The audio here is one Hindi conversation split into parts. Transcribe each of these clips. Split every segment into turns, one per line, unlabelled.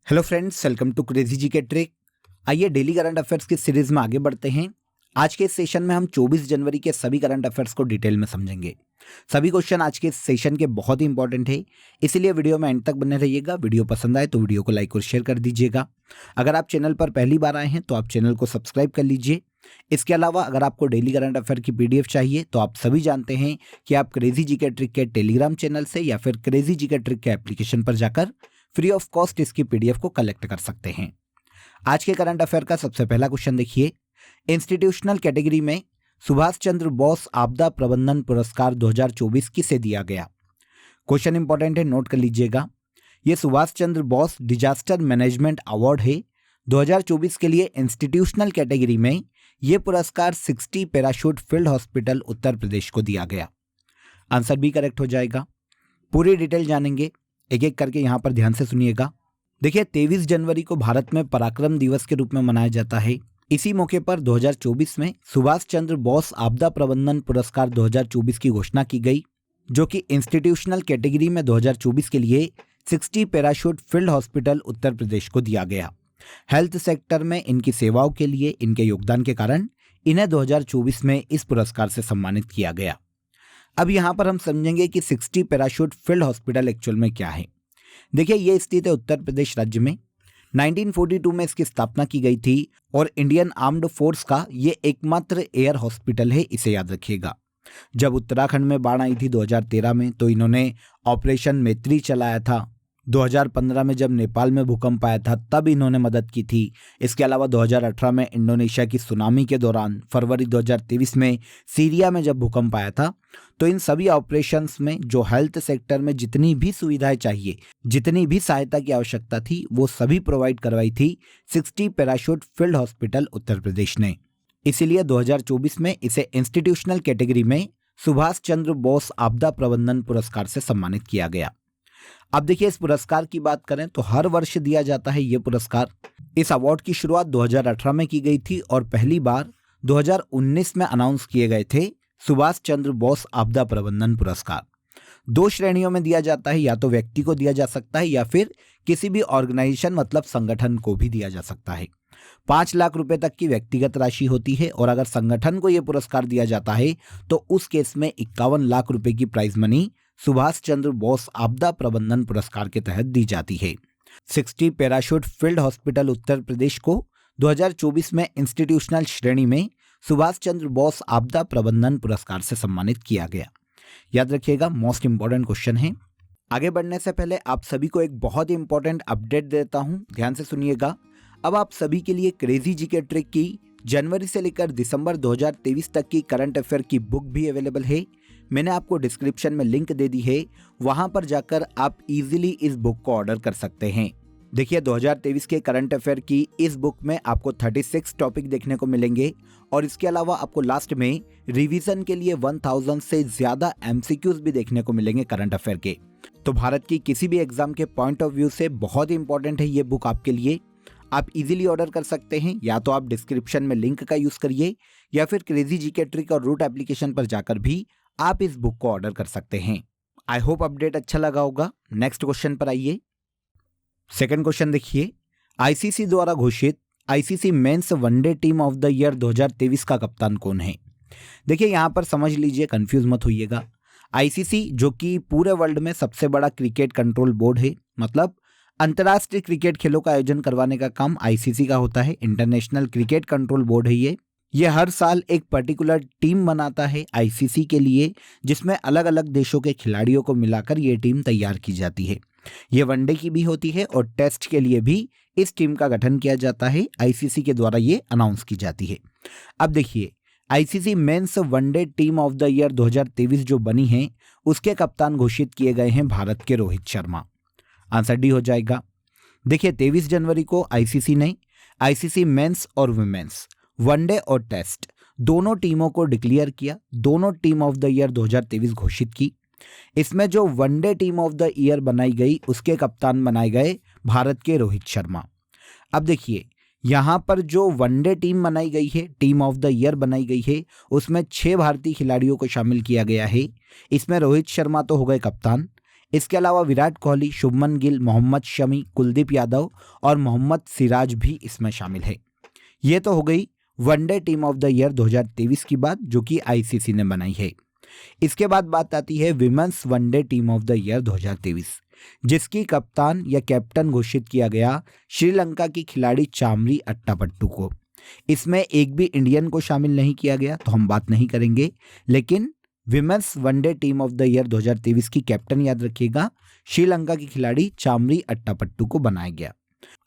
Hello friends, welcome to crazy G K trick. आइए डेली करंट अफेयर्स की सीरीज में आगे बढ़ते हैं। आज के इस सेशन में हम 24 जनवरी के सभी करंट अफेयर्स को डिटेल में समझेंगे। सभी क्वेश्चन आज के इस सेशन के बहुत ही इंपॉर्टेंट है, इसीलिए वीडियो में एंड तक बने रहिएगा। वीडियो पसंद आए तो वीडियो को लाइक और शेयर कर दीजिएगा। अगर आप चैनल पर पहली बार आए हैं तो आप चैनल को सब्सक्राइब कर लीजिए। इसके अलावा अगर आपको डेली करंट अफेयर की PDF चाहिए तो आप सभी जानते हैं कि आप क्रेजी जी के ट्रिक के टेलीग्राम चैनल से या फिर क्रेजी जी के ट्रिक के एप्लीकेशन पर जाकर फ्री ऑफ कॉस्ट इसकी PDF को कलेक्ट कर सकते हैं। आज के करंट अफेयर का सबसे पहला क्वेश्चन देखिए। इंस्टीट्यूशनल कैटेगरी में सुभाष चंद्र बोस आपदा प्रबंधन पुरस्कार 2024 किसे दिया गया? क्वेश्चन इंपॉर्टेंट है, नोट कर लीजिएगा। यह Subhash Chandra Bose disaster management award है। 2024 के लिए इंस्टीट्यूशनल कैटेगरी में यह पुरस्कार 60 parachute field hospital Uttar Pradesh को दिया गया। आंसर भी करेक्ट हो जाएगा। पूरी डिटेल जानेंगे, एक एक करके यहां पर ध्यान से सुनिएगा। देखिए, 23 जनवरी को भारत में पराक्रम दिवस के रूप में मनाया जाता है। इसी मौके पर 2024 में सुभाष चंद्र बोस आपदा प्रबंधन पुरस्कार 2024 की घोषणा की गई, जो कि इंस्टीट्यूशनल कैटेगरी में 2024 के लिए 60 parachute field hospital Uttar Pradesh को दिया गया। हेल्थ सेक्टर में इनकी सेवाओं के लिए इनके योगदान के कारण इन्हें 2024 में इस पुरस्कार से सम्मानित किया गया। अब यहाँ पर हम समझेंगे कि 60 पैराशूट फील्ड हॉस्पिटल एक्चुअल में क्या है। देखिए, ये स्थित है उत्तर प्रदेश राज्य में। 1942 में इसकी स्थापना की गई थी और इंडियन आर्म्ड फोर्स का ये एकमात्र एयर हॉस्पिटल है, इसे याद रखिएगा। जब उत्तराखंड में बाढ़ आई थी 2013 में, तो इन्होंने ऑपरेशन मैत्री चलाया था। 2015 में जब नेपाल में भूकंप आया था तब इन्होंने मदद की थी। इसके अलावा 2018 में इंडोनेशिया की सुनामी के दौरान, फरवरी 2023 में सीरिया में जब भूकंप आया था, तो इन सभी ऑपरेशंस में जो हेल्थ सेक्टर में जितनी भी सुविधाएं चाहिए, जितनी भी सहायता की आवश्यकता थी, वो सभी प्रोवाइड करवाई थी 60 parachute field hospital Uttar Pradesh ने। इसीलिए 2024 में इसे इंस्टीट्यूशनल कैटेगरी में सुभाष चंद्र बोस आपदा प्रबंधन पुरस्कार से सम्मानित किया गया। अब देखिए, इस पुरस्कार की बात करें तो हर वर्ष दिया जाता है ये पुरस्कार। इस अवार्ड की शुरुआत 2018 में की गई थी और पहली बार 2019 में अनाउंस किए गए थे सुभाष चंद्र बोस आपदा प्रबंधन पुरस्कार। 2 श्रेणियों में दिया जाता है, या तो व्यक्ति को दिया जा सकता है या फिर किसी भी ऑर्गेनाइजेशन मतलब संगठन को भी दिया जा सकता है। 5 लाख रुपए तक की व्यक्तिगत राशि होती है और अगर संगठन को यह पुरस्कार दिया जाता है तो उस केस में 51 लाख रुपए की प्राइज मनी सुभाष चंद्र बोस आपदा प्रबंधन पुरस्कार के तहत दी जाती है। 60 parachute field hospital Uttar Pradesh को 2024 में इंस्टीट्यूशनल श्रेणी में सुभाष चंद्र बोस आपदा प्रबंधन पुरस्कार से सम्मानित किया गया। याद रखिएगा, मोस्ट इंपॉर्टेंट क्वेश्चन है। आगे बढ़ने से पहले आप सभी को एक बहुत ही इंपॉर्टेंट अपडेट देता हूं, ध्यान से सुनिएगा। अब आप सभी के लिए क्रेजी जी के ट्रिक की जनवरी से लेकर दिसंबर 2023 तक की करंट अफेयर की बुक भी अवेलेबल है। मैंने आपको डिस्क्रिप्शन में लिंक दे दी है, वहां पर जाकर आप इजीली इस बुक को ऑर्डर कर सकते हैं। देखिए, 2023 के करंट अफेयर की इस बुक में आपको 36 टॉपिक देखने को मिलेंगे और इसके अलावा आपको लास्ट में रिवीजन के लिए 1000 से ज्यादा MCQs भी देखने को मिलेंगे करंट अफेयर के। तो भारत की किसी भी एग्जाम के पॉइंट ऑफ व्यू से बहुत ही इंपॉर्टेंट है ये बुक आपके लिए। आप इजीली ऑर्डर कर सकते हैं, या तो आप डिस्क्रिप्शन में लिंक का यूज करिए या फिर क्रेजी जी के ट्रिक और रूट एप्लीकेशन पर जाकर भी आप इस बुक को ऑर्डर कर सकते हैं। आई होप अपडेट अच्छा लगा होगा। नेक्स्ट क्वेश्चन पर आइए। सेकंड क्वेश्चन देखिए। ICC द्वारा घोषित ICC men's one day team of the year 2023 का कप्तान कौन है? देखिए, यहां पर समझ लीजिए, कंफ्यूज मत होइएगा। ICC जो कि पूरे वर्ल्ड में सबसे बड़ा क्रिकेट कंट्रोल बोर्ड है, मतलब अंतर्राष्ट्रीय क्रिकेट खेलों का आयोजन करवाने का काम ICC का होता है। इंटरनेशनल क्रिकेट कंट्रोल बोर्ड है ये हर साल एक पर्टिकुलर टीम बनाता है ICC के लिए, जिसमें अलग अलग देशों के खिलाड़ियों को मिलाकर ये टीम तैयार की जाती है। ये वनडे की भी होती है और टेस्ट के लिए भी इस टीम का गठन किया जाता है। ICC के द्वारा ये अनाउंस की जाती है। अब देखिए, ICC men's one day team of the year 2023 जो बनी है, उसके कप्तान घोषित किए गए हैं भारत के रोहित शर्मा। आंसर डी हो जाएगा। देखिए, 23 जनवरी को ICC ने ICC मेंस और वुमेन्स वनडे और टेस्ट दोनों टीमों को डिक्लेयर किया, दोनों टीम ऑफ द ईयर 2023 घोषित की। इसमें जो one day team of the year बनाई गई, उसके कप्तान बनाए गए भारत के रोहित शर्मा। अब देखिए, यहाँ पर जो वनडे टीम बनाई गई है, टीम ऑफ द ईयर बनाई गई है, उसमें 6 भारतीय खिलाड़ियों को शामिल किया गया है। इसमें रोहित शर्मा तो हो गए कप्तान, इसके अलावा विराट कोहली, शुभमन गिल, मोहम्मद शमी, कुलदीप यादव और मोहम्मद सिराज भी इसमें शामिल है। ये तो हो गई one day team of the year 2023 की बात, जो कि आईसीसी ने बनाई है। इसके बाद बात आती है women's one day team of the year 2023, जिसकी कप्तान या कैप्टन घोषित किया गया श्रीलंका की खिलाड़ी चामरी अट्टापट्टू को। इसमें एक भी इंडियन को शामिल नहीं किया गया, तो हम बात नहीं करेंगे, लेकिन women's one day team of the year 2023 की कैप्टन याद रखिएगा, श्रीलंका की खिलाड़ी चामरी अट्टापट्टू को बनाया गया।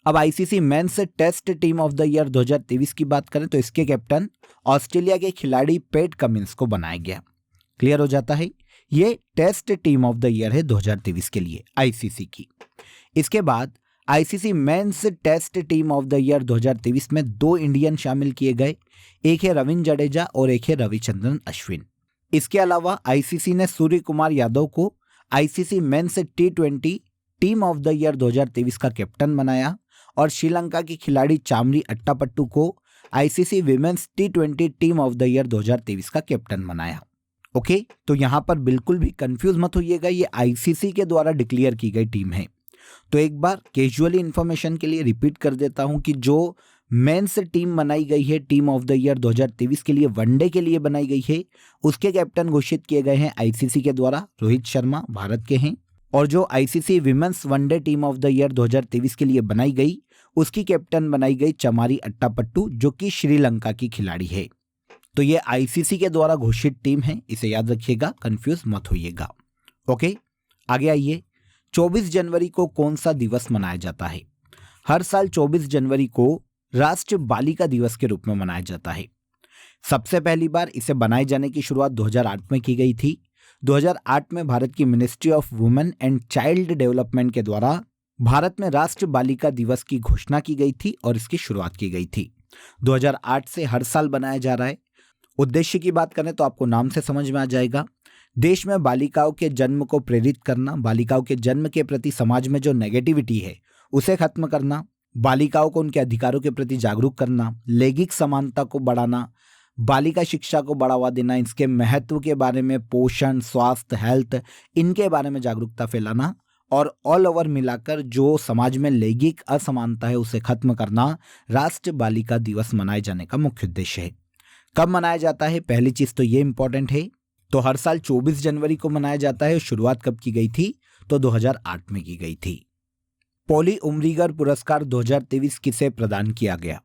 अब ICC men's test team of the year 2023 की बात करें तो इसके कैप्टन ऑस्ट्रेलिया के खिलाड़ी पैट कमिंस को बनाया गया। क्लियर हो जाता है, ये test team of the year है 2023 के लिए आईसीसी की। इसके बाद ICC men's test team of the year 2023 में 2 इंडियन शामिल किए गए, एक है रविंद्र जडेजा और एक है रविचंद्रन अश्विन। इसके अलावा आईसीसी ने सूर्य कुमार यादव को ICC men's T20 team of the year 2023 का कैप्टन बनाया और श्रीलंका की खिलाड़ी चामरी अट्टापट्टू को ICC women's T20 team of the year 2023 का कैप्टन बनाया। ओके, तो यहां पर बिल्कुल भी कंफ्यूज मत होइएगा, ये आईसीसी के द्वारा डिक्लेयर की गई टीम है। तो एक बार कैजुअली इंफॉर्मेशन के लिए रिपीट कर देता हूं कि जो मेंस टीम बनाई गई है टीम ऑफ द ईयर 2023 के लिए, वनडे के लिए बनाई गई है, उसके कैप्टन घोषित किए गए हैं आईसीसी के द्वारा, रोहित शर्मा भारत के हैं। और जो ICC women's one day team of the year 2023 के लिए बनाई गई, उसकी कैप्टन बनाई गई चमारी अट्टापट्टू, जो कि श्रीलंका की खिलाड़ी है। तो ये आईसीसी के द्वारा घोषित टीम है, इसे याद रखिएगा, कंफ्यूज मत होइएगा। ओके, आगे आइए। 24 जनवरी को कौन सा दिवस मनाया जाता है? हर साल 24 जनवरी को राष्ट्रीय बालिका दिवस के रूप में मनाया जाता है। सबसे पहली बार इसे बनाए जाने की शुरुआत 2008 में की गई थी। 2008 में भारत की ministry of women and child development के द्वारा भारत में राष्ट्रीय बालिका दिवस की घोषणा की गई थी और इसकी शुरुआत की गई थी। 2008 से हर साल बनाया जा रहा है। उद्देश्य की बात करें तो आपको नाम से समझ में आ जाएगा, देश में बालिकाओं के जन्म को प्रेरित करना, बालिकाओं के जन्म के प्रति समाज में जो नेगेटिविटी है उसे खत्म करना, बालिकाओं को उनके अधिकारों के प्रति जागरूक करना, लैंगिक समानता को बढ़ाना, बालिका शिक्षा को बढ़ावा देना, इसके महत्व के बारे में, पोषण, स्वास्थ्य, हेल्थ, इनके बारे में जागरूकता फैलाना और ऑल ओवर मिलाकर जो समाज में लैंगिक असमानता है उसे खत्म करना राष्ट्रीय बालिका दिवस मनाए जाने का मुख्य उद्देश्य है। कब मनाया जाता है? पहली चीज तो ये इंपॉर्टेंट है, तो हर साल 24 जनवरी को मनाया जाता है। शुरुआत कब की गई थी? तो 2008 में की गई थी। पॉली उमरीगर पुरस्कार 2023 किसे प्रदान किया गया?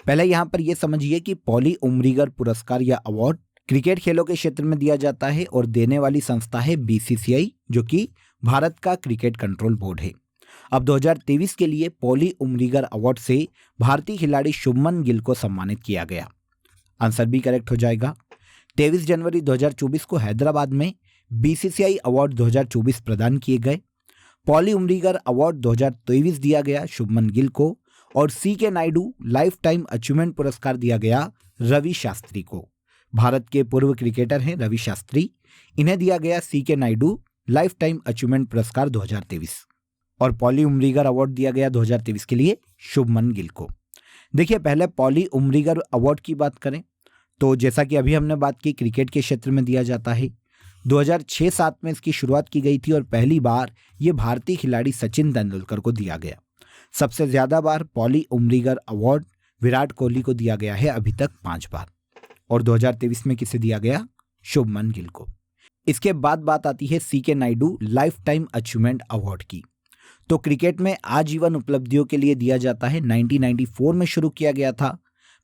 पहले यहां पर यह समझिए कि पॉली उमरीगर पुरस्कार या अवार्ड क्रिकेट खेलों के क्षेत्र में दिया जाता है और देने वाली संस्था है बीसीसीआई, जो कि भारत का क्रिकेट कंट्रोल बोर्ड है। अब 2023 के लिए पॉली उमरीगर अवार्ड से भारतीय खिलाड़ी शुभमन गिल को सम्मानित किया गया। आंसर भी करेक्ट हो जाएगा। 23 जनवरी 2024 को हैदराबाद में बीसीसीआई अवार्ड 2024 प्रदान किए गए। पॉली उमरीगर अवार्ड 2023 दिया गया शुभमन गिल को और CK Naidu life time achievement पुरस्कार दिया गया रवि शास्त्री को। भारत के पूर्व क्रिकेटर हैं रवि शास्त्री, इन्हें दिया गया CK Naidu life time achievement पुरस्कार 2023 और पॉली उमरीगर अवार्ड दिया गया 2023 के लिए शुभमन गिल को। देखिए, पहले पॉली उमरीगर अवार्ड की बात करें तो जैसा कि अभी हमने बात की, क्रिकेट के क्षेत्र में दिया जाता है। 2006-07 में इसकी शुरुआत की गई थी और पहली बार ये भारतीय खिलाड़ी सचिन तेंदुलकर को दिया गया। सबसे ज्यादा बार पॉली उमरीगर अवार्ड विराट कोहली को दिया गया है, अभी तक 5 बार, और 2023 में किसे दिया गया? शुभमन गिल को। इसके बाद बात आती है CK Naidu life time achievement award की। तो क्रिकेट में आजीवन उपलब्धियों के लिए दिया जाता है। 1994 में शुरू किया गया था।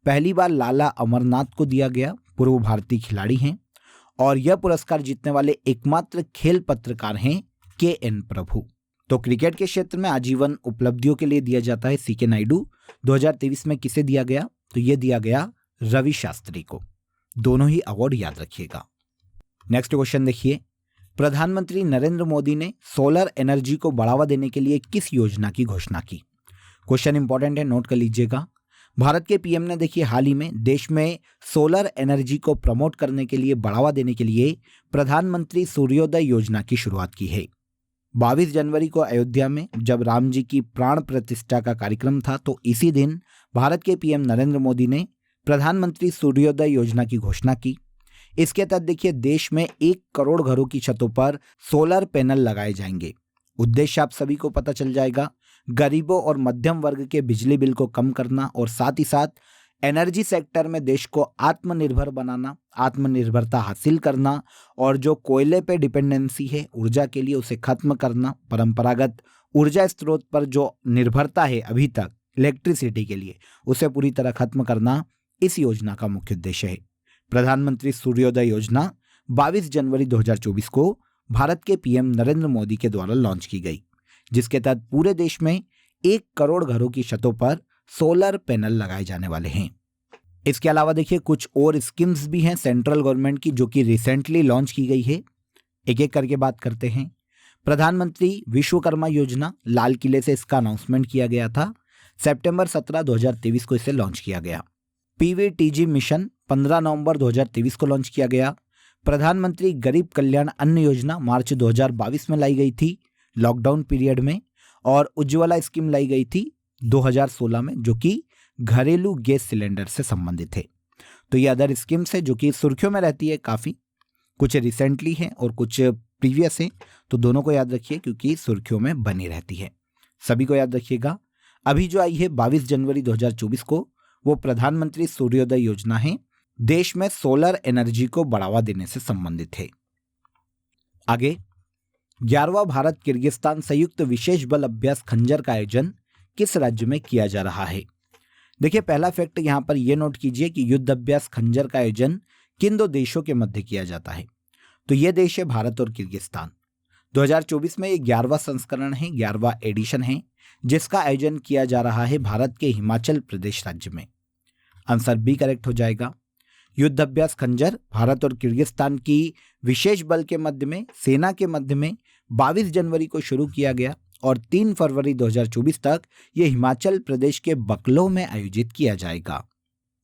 पहली बार लाला अमरनाथ को दिया गया, पूर्व भारतीय खिलाड़ी हैं और यह पुरस्कार जीतने वाले एकमात्र खेल पत्रकार हैं KN प्रभु। तो क्रिकेट के क्षेत्र में आजीवन उपलब्धियों के लिए दिया जाता है सीके नायडू। 2023 में किसे दिया गया? तो यह दिया गया रवि शास्त्री को। दोनों ही अवार्ड याद रखिएगा। नेक्स्ट क्वेश्चन देखिए, प्रधानमंत्री नरेंद्र मोदी ने सोलर एनर्जी को बढ़ावा देने के लिए किस योजना की घोषणा की? क्वेश्चन इंपॉर्टेंट है, नोट कर लीजिएगा। भारत के पीएम ने देखिए हाल ही में देश में सोलर एनर्जी को प्रमोट करने के लिए, बढ़ावा देने के लिए प्रधानमंत्री सूर्योदय योजना की शुरुआत की है। 22 जनवरी को अयोध्या में जब राम जी की प्राण प्रतिष्ठा का कार्यक्रम था, तो इसी दिन भारत के पीएम नरेंद्र मोदी ने प्रधानमंत्री सूर्योदय योजना की घोषणा की। इसके तहत देखिए देश में 1 करोड़ घरों की छतों पर सोलर पैनल लगाए जाएंगे। उद्देश्य आप सभी को पता चल जाएगा, गरीबों और मध्यम वर्ग के बिजली बिल को कम करना और साथ ही साथ एनर्जी सेक्टर में देश को आत्मनिर्भर बनाना, आत्मनिर्भरता हासिल करना और जो कोयले पे डिपेंडेंसी है ऊर्जा के लिए उसे खत्म करना, परंपरागत ऊर्जा स्रोत पर जो निर्भरता है अभी तक इलेक्ट्रिसिटी के लिए उसे पूरी तरह खत्म करना इस योजना का मुख्य उद्देश्य है। प्रधानमंत्री सूर्योदय योजना 22 जनवरी 2024 को भारत के पीएम नरेंद्र मोदी के द्वारा लॉन्च की गई, जिसके तहत पूरे देश में 1 करोड़ घरों की छतों पर सोलर पैनल लगाए जाने वाले हैं। इसके अलावा देखिए कुछ और स्कीम्स भी हैं सेंट्रल गवर्नमेंट की जो कि रिसेंटली लॉन्च की गई है। एक एक करके बात करते हैं। प्रधानमंत्री विश्वकर्मा योजना, लाल किले से इसका अनाउंसमेंट किया गया था। सितंबर 17, 2023 को इसे लॉन्च किया गया। पीवीटीजी मिशन 15 नवंबर 2023 को लॉन्च किया गया। प्रधानमंत्री गरीब कल्याण अन्न योजना मार्च 2022 में लाई गई थी लॉकडाउन पीरियड में, और उज्ज्वला स्कीम लाई गई थी 2016 में जो कि घरेलू गैस सिलेंडर से संबंधित है। तो ये अदर स्कीम्स है जो कि सुर्खियों में रहती है काफ़ी, कुछ रिसेंटली है और कुछ प्रीवियस है, तो दोनों को याद रखिए क्योंकि सुर्खियों में बनी रहती है। सभी को याद रखिएगा। अभी जो आई है 22 जनवरी 2024 को वो प्रधानमंत्री सूर्योदय योजना है, देश में सोलर एनर्जी को बढ़ावा देने से संबंधित है। आगे 11वां भारत किर्गिस्तान संयुक्त विशेष बल अभ्यास खंजर का आयोजन किस राज्य में किया जा रहा है? देखिए पहला फैक्ट यहां पर यह नोट कीजिए कि युद्ध अभ्यास खंजर का आयोजन किन 2 देशों के मध्य किया जाता है। तो ये देश है भारत और किर्गिस्तान। 2024 में ये 11वां संस्करण है, 11वां एडिशन है, जिसका आयोजन किया जा रहा है भारत के हिमाचल प्रदेश राज्य में। आंसर बी करेक्ट हो जाएगा। युद्ध अभ्यास खंजर भारत और किर्गिस्तान की विशेष बल के मध्य में, सेना के मध्य में 22 जनवरी को शुरू किया गया और 3 फरवरी 2024 तक ये हिमाचल प्रदेश के बकलो में आयोजित किया जाएगा।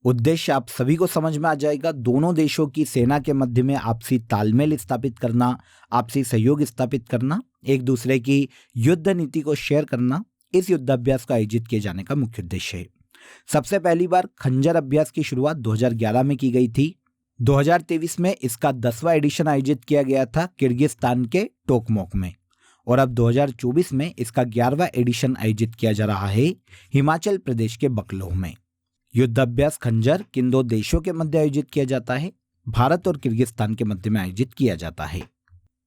उद्देश्य आप सभी को समझ में आ जाएगा, दोनों देशों की सेना के मध्य में आपसी तालमेल स्थापित करना, आपसी सहयोग स्थापित करना, एक दूसरे की युद्ध नीति को शेयर करना, इस युद्ध अभ्यास को आयोजित किए जाने का मुख्य उद्देश्य है। सबसे पहली बार खंजर अभ्यास की शुरुआत 2011 में की गई थी। 2023 में इसका 10वां एडिशन आयोजित किया गया था किर्गिस्तान के टोकमोक में, और अब 2024 में इसका 11वां एडिशन आयोजित किया जा रहा है हिमाचल प्रदेश के बकलोह में। युद्ध अभ्यास खंजर किन 2 देशों के मध्य आयोजित किया जाता है? भारत और किर्गिस्तान के मध्य में आयोजित किया जाता है।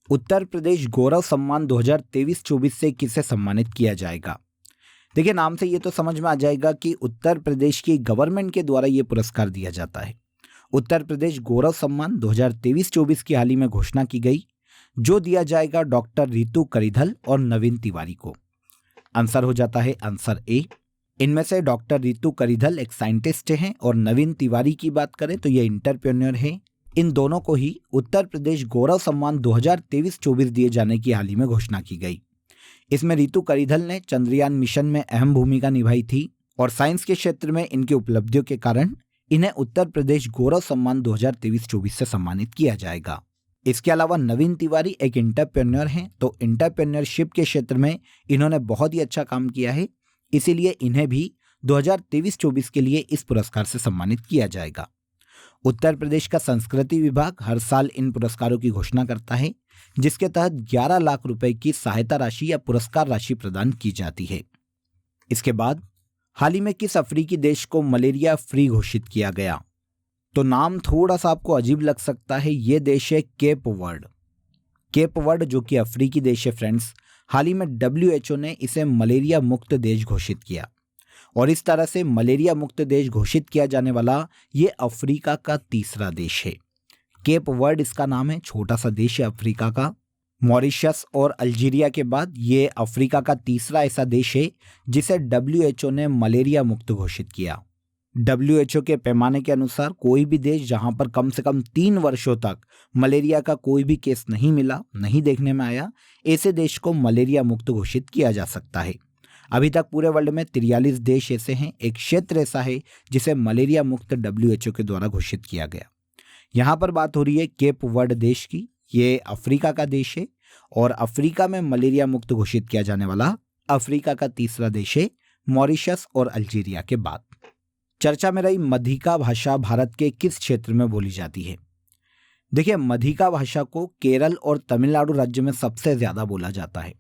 उत्तर प्रदेश गौरव सम्मान 2023-24 से किसे सम्मानित किया जाएगा? देखिए नाम से ये तो समझ में आ जाएगा कि उत्तर प्रदेश की गवर्नमेंट के द्वारा ये पुरस्कार दिया जाता है। उत्तर प्रदेश गौरव सम्मान 2023-24 की हाल ही में घोषणा की गई, जो दिया जाएगा डॉक्टर रितु करिधल और नवीन तिवारी को। आंसर हो जाता है आंसर ए। इनमें से डॉक्टर रितु करिधल एक साइंटिस्ट हैं और नवीन तिवारी की बात करें तो ये इंटरप्रेन्योर है। इन दोनों को ही उत्तर प्रदेश गौरव सम्मान 2023-24 दिए जाने की हाल ही में घोषणा की गई। इसमें रितु करिधल ने चंद्रयान मिशन में अहम भूमिका निभाई थी और साइंस के क्षेत्र में इनकी उपलब्धियों के कारण इन्हें उत्तर प्रदेश गौरव सम्मान 2023-24 से सम्मानित किया जाएगा। इसके अलावा नवीन तिवारी एक इंटरप्रेन्योर हैं, तो इंटरप्रेन्योरशिप के क्षेत्र में इन्होंने बहुत ही अच्छा काम किया है, इसीलिए इन्हें भी 2023-24 के लिए इस पुरस्कार से सम्मानित किया जाएगा। उत्तर प्रदेश का संस्कृति विभाग हर साल इन पुरस्कारों की घोषणा करता है, जिसके तहत 11 लाख रुपए की सहायता राशि या पुरस्कार राशि प्रदान की जाती है। इसके बाद हाल ही में किस अफ्रीकी देश को मलेरिया फ्री घोषित किया गया? तो नाम थोड़ा सा आपको अजीब लग सकता है, ये देश है केप वर्ड। केप वर्ड जो कि अफ्रीकी देश है फ्रेंड्स, हाल ही में WHO ने इसे मलेरिया मुक्त देश घोषित किया और इस तरह से मलेरिया मुक्त देश घोषित किया जाने वाला ये अफ्रीका का तीसरा देश है। केप वर्ड इसका नाम है, छोटा सा देश है अफ्रीका का। मॉरिशस और अल्जीरिया के बाद ये अफ्रीका का तीसरा ऐसा देश है जिसे WHO ने मलेरिया मुक्त घोषित किया। WHO के पैमाने के अनुसार कोई भी देश जहां पर कम से कम 3 वर्षों तक मलेरिया का कोई भी केस नहीं मिला, नहीं देखने में आया, ऐसे देश को मलेरिया मुक्त घोषित किया जा सकता है। अभी तक पूरे वर्ल्ड में 43 देश ऐसे हैं, एक क्षेत्र ऐसा है जिसे मलेरिया मुक्त WHO के द्वारा घोषित किया गया। यहाँ पर बात हो रही है केप वर्ड देश की, ये अफ्रीका का देश है और अफ्रीका में मलेरिया मुक्त घोषित किया जाने वाला अफ्रीका का तीसरा देश है मॉरिशस और अल्जीरिया के बाद। चर्चा में रही मधिका भाषा भारत के किस क्षेत्र में बोली जाती है? देखिए, मधिका भाषा को केरल और तमिलनाडु राज्य में सबसे ज्यादा बोला जाता है।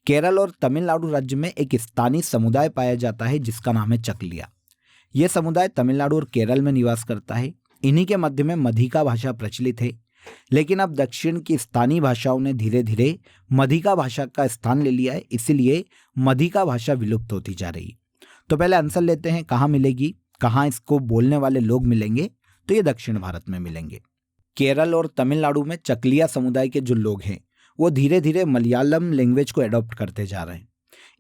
केरल और तमिलनाडु राज्य में एक स्थानीय समुदाय पाया जाता है जिसका नाम है चकलिया। यह समुदाय तमिलनाडु और केरल में निवास करता है। इन्हीं के मध्य में मधिका भाषा प्रचलित है, लेकिन अब दक्षिण की स्थानीय भाषाओं ने धीरे धीरे मधिका भाषा का स्थान ले लिया है, इसीलिए मधिका भाषा विलुप्त होती जा रही है। तो पहले आंसर लेते हैं, कहाँ मिलेगी, कहाँ इसको बोलने वाले लोग मिलेंगे, तो ये दक्षिण भारत में मिलेंगे। केरल और तमिलनाडु में चकलिया समुदाय के जो लोग हैं वो धीरे धीरे मलयालम लैंग्वेज को एडॉप्ट करते जा रहे हैं।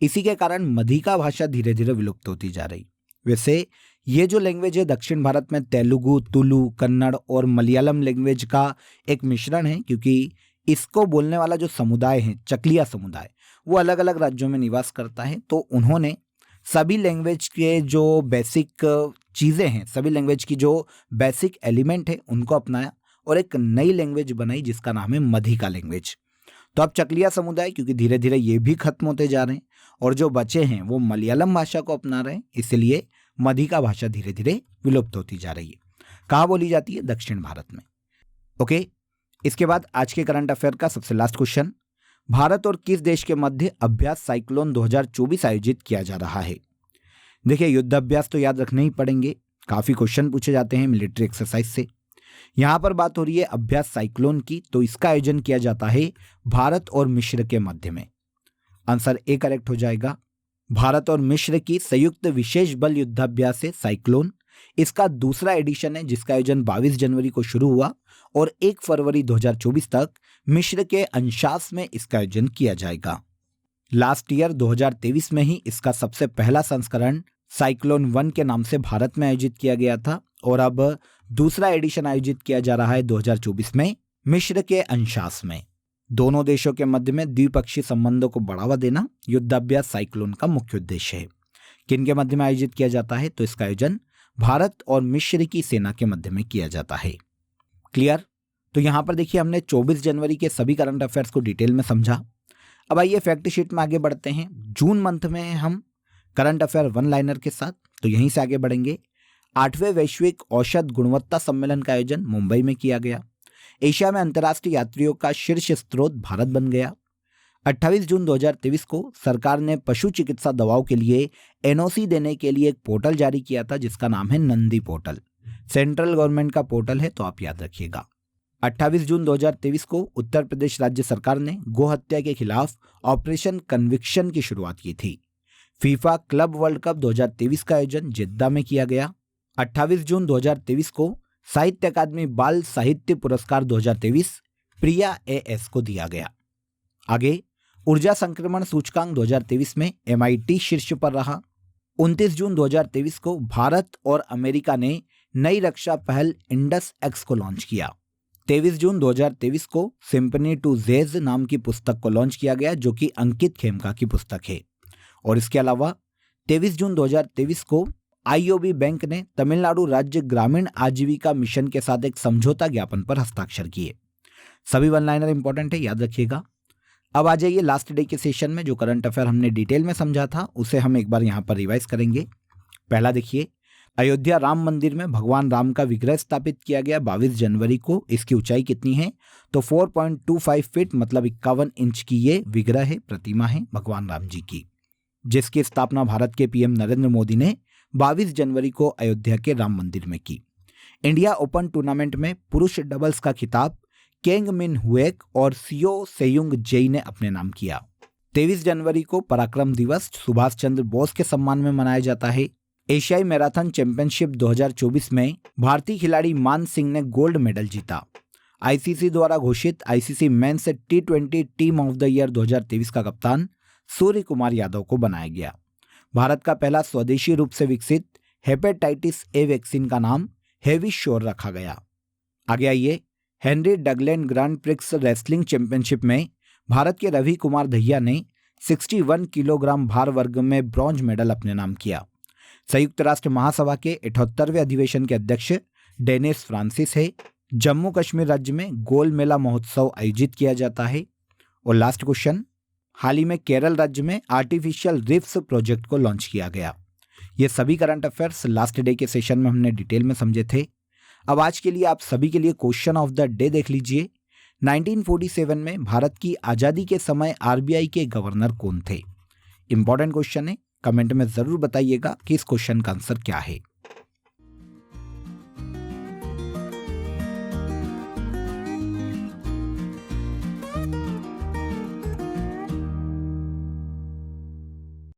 इसी के कारण मधिका भाषा धीरे धीरे विलुप्त होती जा रही। वैसे ये जो लैंग्वेज है दक्षिण भारत में तेलुगु, तुलु, कन्नड़ और मलयालम लैंग्वेज का एक मिश्रण है, क्योंकि इसको बोलने वाला जो समुदाय है चकलिया समुदाय वो अलग अलग राज्यों में निवास करता है। तो उन्होंने सभी लैंग्वेज के जो बेसिक चीज़ें हैं, सभी लैंग्वेज की जो बेसिक एलिमेंट है उनको अपनाया और एक नई लैंग्वेज बनाई जिसका नाम है मधिका लैंग्वेज। तो अब चकलिया समुदाय क्योंकि धीरे धीरे ये भी खत्म होते जा रहे हैं और जो बचे हैं वो मलयालम भाषा को अपना रहे हैं, इसलिए मधिका भाषा धीरे धीरे विलुप्त होती जा रही है। कहाँ बोली जाती है? दक्षिण भारत में। ओके, इसके बाद आज के करंट अफेयर का सबसे लास्ट क्वेश्चन, भारत और किस देश के मध्य अभ्यास साइक्लोन 2024 आयोजित किया जा रहा है? देखिए, युद्ध अभ्यास तो याद रखने ही पड़ेंगे, काफी क्वेश्चन पूछे जाते हैं मिलिट्री एक्सरसाइज से। यहां पर बात हो रही है अभ्यास साइक्लोन की, तो इसका आयोजन किया जाता है भारत और मिस्र के मध्य में। आंसर ए करेक्ट हो जाएगा। भारत और मिस्र की संयुक्त विशेष बल युद्धाभ्यास है साइक्लोन। इसका दूसरा एडिशन है जिसका आयोजन 22 जनवरी को शुरू हुआ और 1 फरवरी 2024 तक मिस्र के अंशास में इसका आयोजन किया जाएगा। लास्ट ईयर 2023 में ही इसका सबसे पहला संस्करण साइक्लोन 1 के नाम से भारत में आयोजित किया गया था और अब दूसरा एडिशन आयोजित किया जा रहा है 2024 में मिस्र के अंशास में। दोनों देशों के मध्य में द्विपक्षीय संबंधों को बढ़ावा देना युद्धाभ्यास साइक्लोन का मुख्य उद्देश्य है। किन के मध्य में आयोजित किया जाता है? तो इसका आयोजन भारत और मिस्र की सेना के मध्य में किया जाता है। क्लियर? तो यहां पर देखिए हमने 24 जनवरी के सभी करंट अफेयर्स को डिटेल में समझा। अब आइए फैक्ट शीट में आगे बढ़ते हैं। जून मंथ में हम करंट अफेयर वन लाइनर के साथ, तो यहीं से आगे बढ़ेंगे। 8वें वैश्विक औषध गुणवत्ता सम्मेलन का आयोजन मुंबई में किया गया। एशिया में अंतर्राष्ट्रीय यात्रियों का शीर्ष स्रोत भारत बन गया। 28 जून 2023 को सरकार ने पशु चिकित्सा दवाओं के लिए एनओसी देने के लिए एक पोर्टल जारी किया था जिसका नाम है नंदी पोर्टल। सेंट्रल गवर्नमेंट का पोर्टल है, तो आप याद रखिएगा। 28 जून 2023 को उत्तर प्रदेश राज्य सरकार ने गोहत्या के खिलाफ ऑपरेशन कन्विक्शन की शुरुआत की थी। फीफा क्लब वर्ल्ड कप 2023 का आयोजन जिद्दा में किया गया। 28 जून 2023 को साहित्य अकादमी बाल साहित्य पुरस्कार 2023 प्रिया एएस को दिया गया। आगे, ऊर्जा संक्रमण सूचकांक 2023 में MIT शीर्ष पर रहा। 29 जून 2023 को भारत और अमेरिका ने नई रक्षा पहल इंडस एक्स को लॉन्च किया। 23 जून 2023 को सिम्फनी टू जेज नाम की पुस्तक को लॉन्च किया गया जो कि अंकित खेमका की पुस्तक है। और इसके अलावा 23 जून 2023 को IOB बैंक ने तमिलनाडु राज्य ग्रामीण आजीविका मिशन के साथ एक समझौता ज्ञापन पर हस्ताक्षर किए। सभी वन लाइनर इंपॉर्टेंट है, याद रखिएगा। अब आ जाइए लास्ट डे के सेशन में जो करंट अफेयर हमने डिटेल में समझा था उसे हम एक बार यहाँ पर रिवाइज करेंगे। पहला देखिए, अयोध्या राम मंदिर में भगवान राम का विग्रह स्थापित किया गया 22 जनवरी को। इसकी ऊंचाई कितनी है? तो 4.25 फीट मतलब 51 इंच की ये विग्रह है, प्रतिमा है भगवान राम जी की, जिसकी स्थापना भारत के PM नरेंद्र मोदी ने 22 जनवरी को अयोध्या के राम मंदिर में की। इंडिया ओपन टूर्नामेंट में पुरुष डबल्स का खिताब केंग मिन हुएक और सियो सेयुंग जेई ने अपने नाम किया। 23 जनवरी को पराक्रम दिवस सुभाष चंद्र बोस के सम्मान में मनाया जाता है। एशियाई मैराथन चैंपियनशिप 2024 में भारतीय खिलाड़ी मान सिंह ने गोल्ड मेडल जीता। ICC द्वारा घोषित ICC men's T20 team of the year 2023 का कप्तान सूर्य कुमार यादव को बनाया गया। भारत का पहला स्वदेशी रूप से विकसित हेपेटाइटिस A वैक्सीन का नाम हेवी श्योर रखा गया। आगे आइए, Henry Deglane grand prix wrestling championship में भारत के रवि कुमार दहिया ने 61 किलोग्राम भार वर्ग में ब्रॉन्ज मेडल अपने नाम किया। संयुक्त राष्ट्र महासभा के 78वें अधिवेशन के अध्यक्ष डेनिस फ्रांसिस है। जम्मू कश्मीर राज्य में गोल मेला महोत्सव आयोजित किया जाता है। और लास्ट क्वेश्चन, हाल ही में केरल राज्य में आर्टिफिशियल रिफ्स प्रोजेक्ट को लॉन्च किया गया। ये सभी करंट अफेयर्स लास्ट डे के सेशन में हमने डिटेल में समझे थे। अब आज के लिए आप सभी के लिए क्वेश्चन ऑफ द डे देख लीजिए। 1947 में भारत की आज़ादी के समय आरबीआई के गवर्नर कौन थे? इंपॉर्टेंट क्वेश्चन है, कमेंट में जरूर बताइएगा कि इस क्वेश्चन का आंसर क्या है।